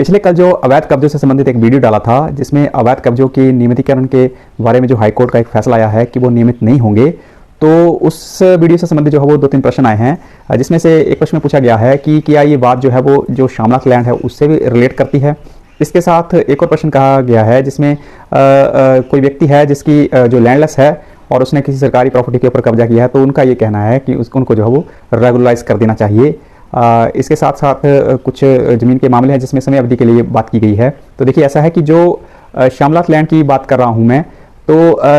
पिछले कल जो अवैध कब्जों से संबंधित एक वीडियो डाला था, जिसमें अवैध कब्जों की नियमितीकरण के बारे में जो हाईकोर्ट का एक फैसला आया है कि वो नियमित नहीं होंगे, तो उस वीडियो से संबंधित जो है वो 2-3 प्रश्न आए हैं, जिसमें से एक प्रश्न में पूछा गया है कि क्या ये बात जो है वो जो शामलात लैंड है उससे भी रिलेट करती है। इसके साथ एक और प्रश्न कहा गया है जिसमें कोई व्यक्ति है जिसकी जो लैंडलेस है और उसने किसी सरकारी प्रॉपर्टी के ऊपर कब्जा किया है, तो उनका ये कहना है कि उनको जो है वो रेगुलराइज कर देना चाहिए। इसके साथ साथ कुछ ज़मीन के मामले हैं जिसमें समय अवधि के लिए बात की गई है। तो देखिए, ऐसा है कि जो शामलात लैंड की बात कर रहा हूँ मैं, तो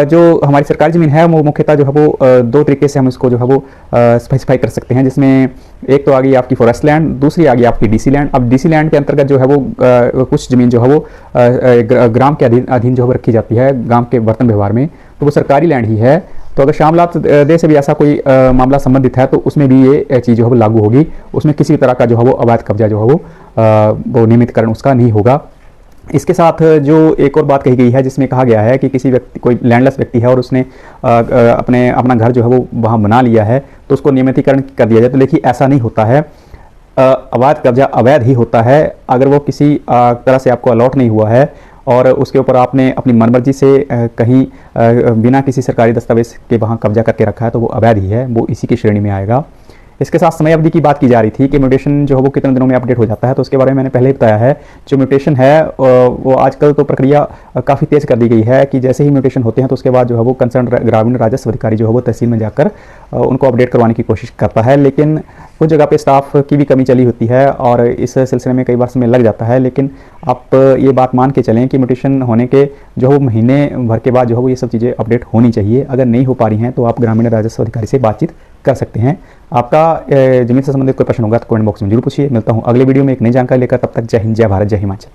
जो हमारी सरकारी ज़मीन है वो मुख्यतः जो है वो 2 तरीके से हम इसको जो है वो स्पेसिफाई कर सकते हैं, जिसमें एक तो आ गई आपकी फॉरेस्ट लैंड, दूसरी आ गई आपकी डीसी लैंड। अब डीसी लैंड के अंतर्गत जो है वो कुछ ज़मीन जो है वो ग्राम के अधीन जो है रखी जाती है, ग्राम के बर्तन व्यवहार में, तो वो सरकारी लैंड ही है। तो अगर शामलात दे से भी ऐसा कोई मामला संबंधित है तो उसमें भी ये चीज़ जो है वो लागू होगी। उसमें किसी भी तरह का जो है वो अवैध कब्जा जो है वो नियमितकरण उसका नहीं होगा। इसके साथ जो एक और बात कही गई है जिसमें कहा गया है कि किसी व्यक्ति, कोई लैंडलेस व्यक्ति है और उसने अपना घर जो है वो वहाँ बना लिया है, तो उसको नियमितीकरण कर दिया जाए। तो देखिए, ऐसा नहीं होता है। अवैध कब्जा अवैध ही होता है। अगर वो किसी तरह से आपको अलॉट नहीं हुआ है और उसके ऊपर आपने अपनी मनमर्जी से कहीं बिना किसी सरकारी दस्तावेज के वहाँ कब्जा करके रखा है, तो वो अवैध ही है, वो इसी की श्रेणी में आएगा। इसके साथ समय अवधि की बात की जा रही थी कि म्यूटेशन जो है वो कितने दिनों में अपडेट हो जाता है, तो उसके बारे में मैंने पहले ही बताया है। जो म्यूटेशन है वो आजकल तो प्रक्रिया काफ़ी तेज़ कर दी गई है कि जैसे ही म्यूटेशन होते हैं तो उसके बाद जो है वो कंसर्न ग्रामीण राजस्व अधिकारी जो है वो तहसील में जाकर उनको अपडेट करवाने की कोशिश करता है। लेकिन कुछ जगह पे स्टाफ की भी कमी चली होती है और इस सिलसिले में कई बार समय लग जाता है। लेकिन आप ये बात मान के चलें कि म्यूटेशन होने के जो है वो महीने भर के बाद जो है वो ये सब चीज़ें अपडेट होनी चाहिए। अगर नहीं हो पा रही हैं तो आप ग्रामीण राजस्व अधिकारी से बातचीत कर सकते हैं। आपका जमीन से संबंधित कोई प्रश्न होगा तो कमेंट बॉक्स में जरूर पूछिए। मिलता हूँ अगले वीडियो में एक नई जानकारी लेकर। तब तक जय हिंद, जय भारत, जय हिमाचल।